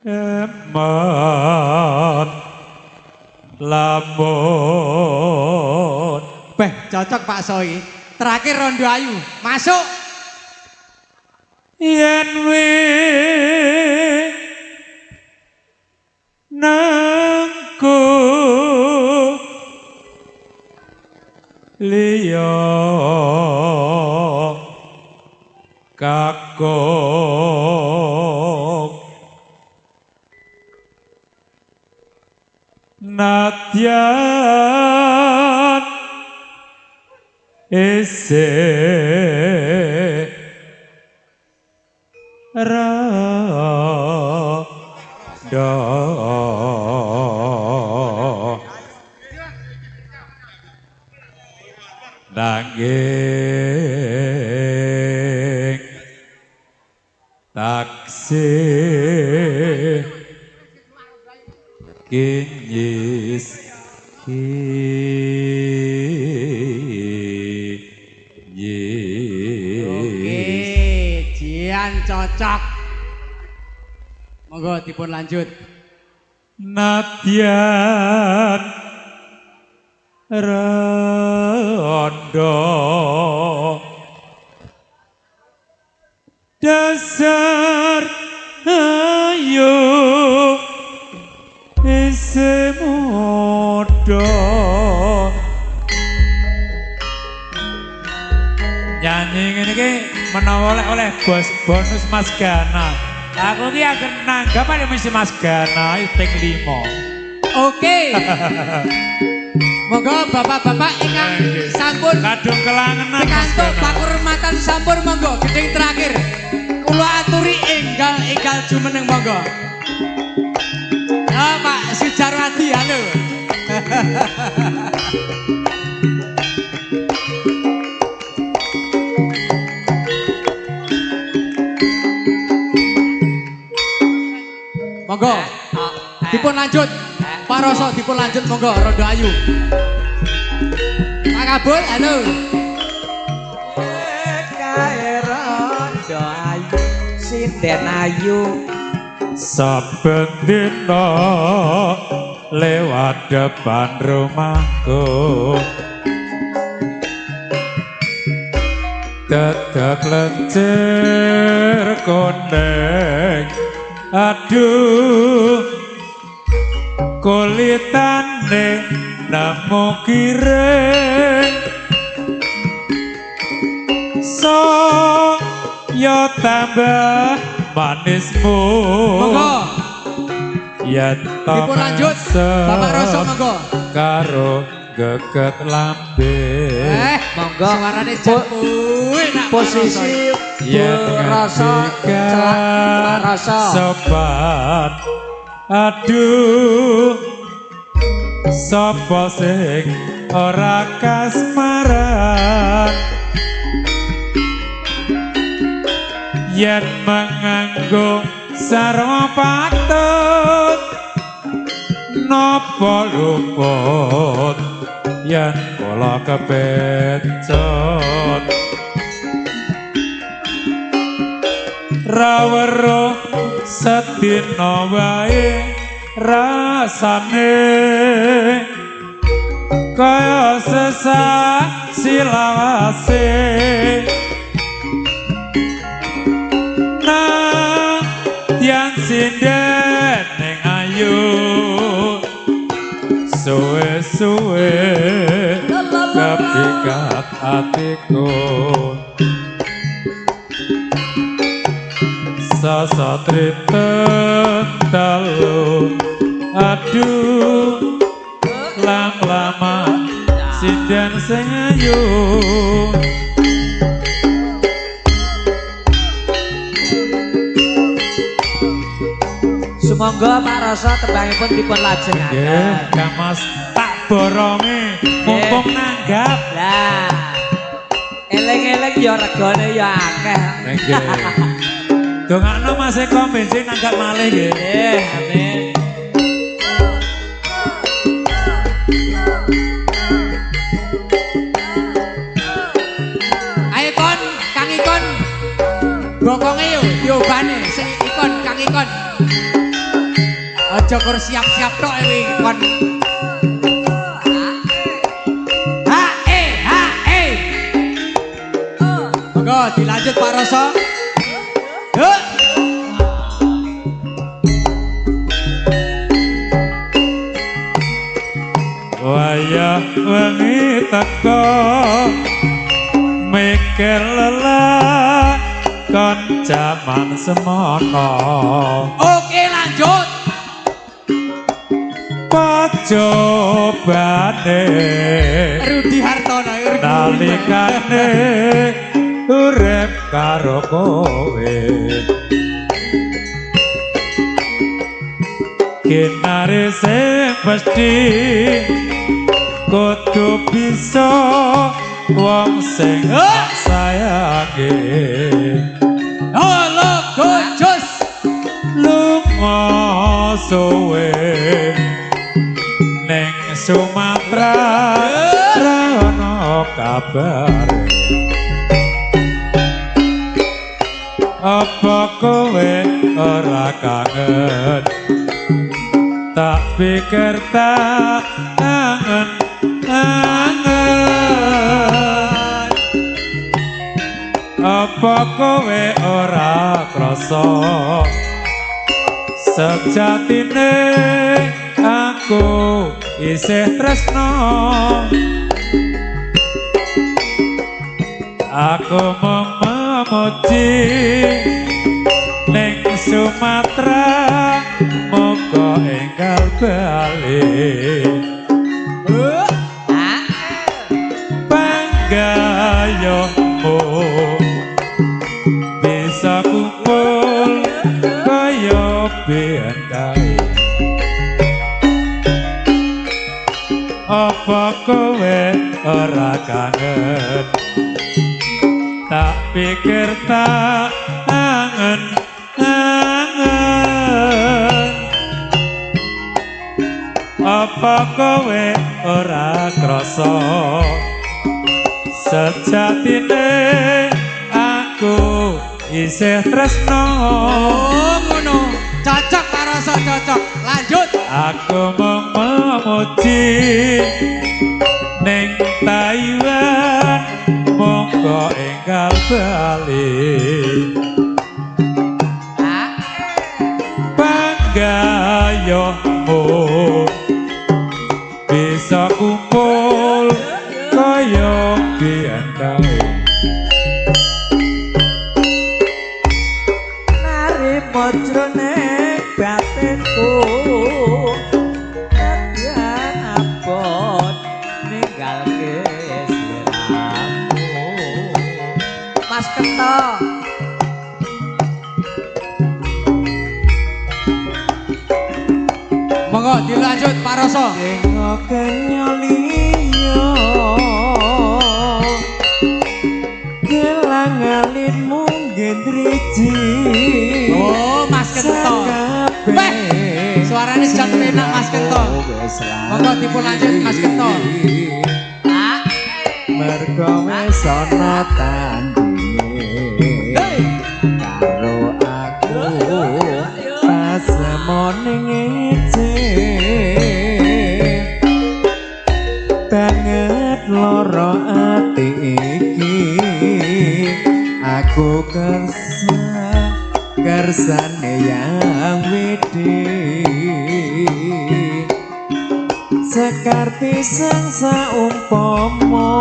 emat lamun beh cocok Pak Soi terakhir Rondo Ayu masuk yen nangku liya kakung nadyan isih rada nanging taksih kinyis oke Jian cocok monggo dipun lanjut nadyan rada dasar ayu isih muda nyanyi ngene iki menawa oleh bonus Mas Gana. Aku ki agen nanggap ada mesti Mas Gana ping 5. oke monggo bapak-bapak ingkang sampun kadung kelangenan Mas pikantuk Gana. pakurmatan sampun monggo gedeng terakhir kula aturi enggal jumeneng monggo ya Pak Sujarwadi halo monggo dipun lanjut Pak Roso dipun lanjut monggo Rondo Ayu Pak Kabul halo kae Rondo Ayu sinden ayu saben dina lewat depan rumahku tetep lencer koneng aduh kulitane nemu kiring so yo tambah manismu monggo ya dipun lanjut Bapak Roso monggo karo geget lambe monggo suarane jampuy nak posisi rasa celak rasa sobat aduh sapa sing ora kasmaran yen menganggo sarwa patut napa luput yen kula kepecut rawero sedina wae rasane kaya sesak silawase yang sinden ning ayu suwe-suwe kepikat hatiku sasatri tentalu aduh lama sinden sing ayu Sumangga Pak Roso tembangipun dipun lajengaken. nggih Kang Mas tak boronge mumpung nanggap Lah. Eleng-eleng ya regane ya akeh. nggih dongakno Mas Eko bensin nanggap malih nggih Amin. ayo kon Kang Ikon bokonge yo diobane sing Ikon Kang Ikon Aja kur siap-siap tok iki kon. Monggo dilanjut Pak Roso. Yuk. Wayah wengi teko mikir lelah kon jaman semono. Oke lanjut. Pacobane Rudi Hartono. nalikane urip karo kowe kinare sing pasti kudu bisa wong sing sayange Halo Gojos. lunga suwe ning Sumatera ra ono kabare apa kowe ora kangen tak pikir tak kangen apa kowe ora krasa sejatine aku isih tresno aku memuji ning Sumatera moga enggal bali panggayomu bisa kumpul kaya biyen kae apa kowe ora kangen tak pikir tak kangen apa kowe ora krasa sejatine aku isih tresno Oh ngono. Cocok Pak Roso cocok. Lanjut. aku memuji ning Taiwan monggo enggal bali panggayomu bisa kumpul kaya biyen kae Nari mojrone batinku Kadian abot ninggalke sliramu Mas Kento Monggo dilanjut Pak Roso. Tengoke nyoliyo Kelang alinmu gendriji Oh Mas Kento. Beh, suaranya jan penak Mas Kento. Monggo dipun lanjut Mas Kento. Mergo wis ana tandinge karo aku pas morning ngece banget loro ati iki aku kersane yang widi sekar pisang saumpama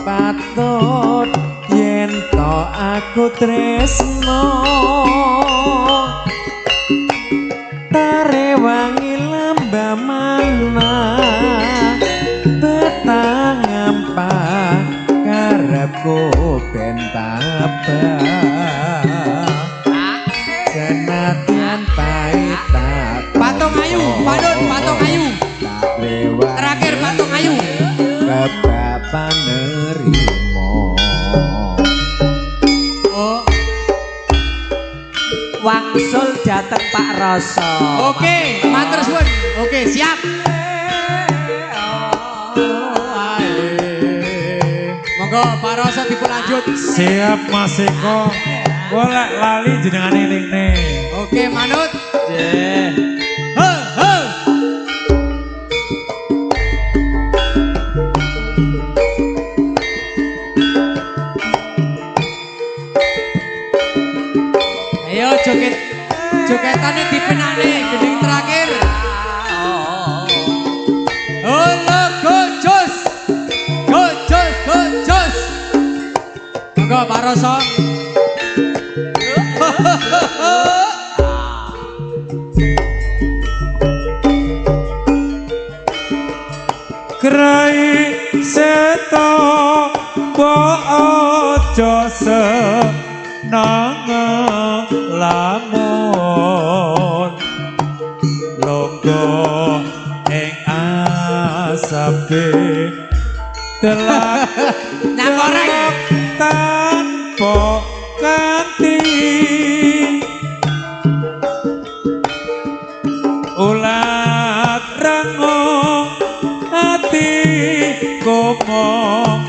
patut yen to aku tresno tarewangi lamba mana petang ampah karepku ben tabah senatian pahit tak Patung Ayu, Patung Ayu. Terakhir Patung Ayu. Kebapan nerimo Oh, wangsul jateng Pak Roso. oke, matur suwun. Oke, siap. Monggo Pak Roso dipun lanjut. siap Mas Eko boleh lali jenengan eling nih Oke, manut. Nggih. Ho ho. Ayo joget. Jogetane dipenane gending terakhir. Halo gojos. Gojos gojos. Monggo Pak Roso. Krai seto po ojo seneng lamun longgo ing asape telak Nyakorek. tanpa kanti ulat rengung hati komong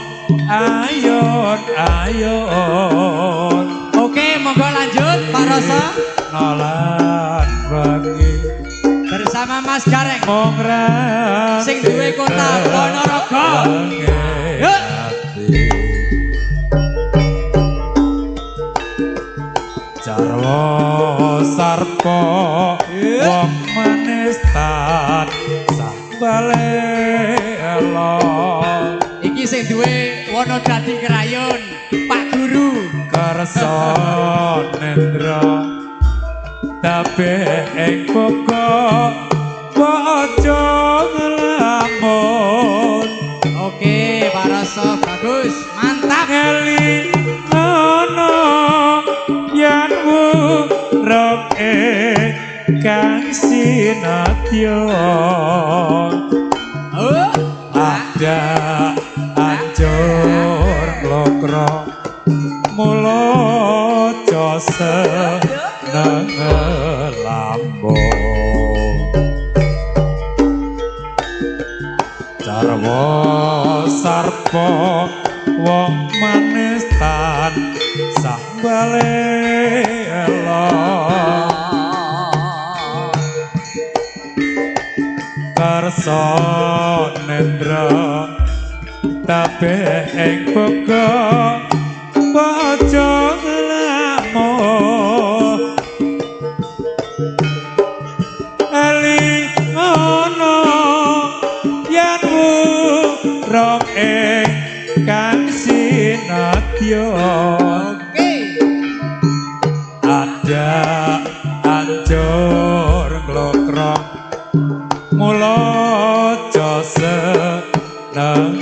ayon ayon Oke, monggo lanjut Pak Roso nolan bagi bersama Mas Gareng. mongran Sing duwe kota Ponorogo. Yuk. Jarwo sarpo wong manis tan sambale elo Iki sing duwe Wono Dadi Krayon, Pak Guru. kersa nendra tapi ing pokok ojo ngelamun Oke, Pak Roso bagus, mantap. ngeling ono yen wuruk kang sinatya Oh, ada anjur lokro mulo jose nang lambung jarwo sarpo wong manis tan sambale elo kersa nendra tapi ing pokok ojo ngelamun ali ono yen wuruk kang sinatya oke. ada anjur nglokro mula jose nang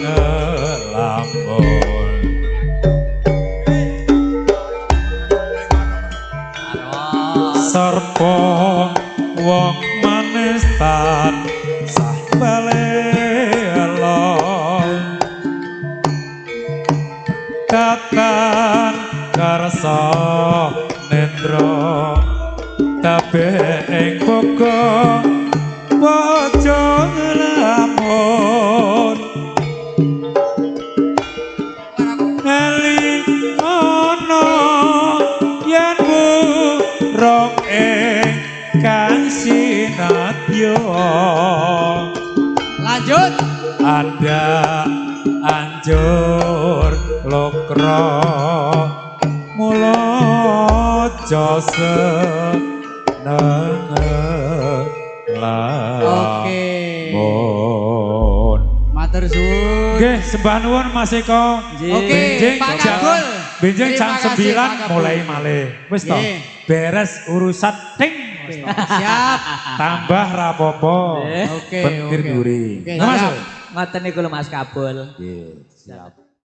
lambung sarpo wong manis tan sambale elo katan karsa nendra tapi ing pokok ojo ngelamun eling ono yen wuruk kang sinatya Lanjut. ada anjur lokro mulo jose nang lamun Matur suwun. nggih sembah nuwun Mas Eko Oke, benjing Pak jam Kabul. benjing Terima jam kasih, 9 Pak Kabul. mulai malih wis to Nggih. beres urusan ting Siap. tambah rapopo Oke, petir oke. duri Oke, Mas siap. Ngoten niku lho Mas Kabul. nggih siap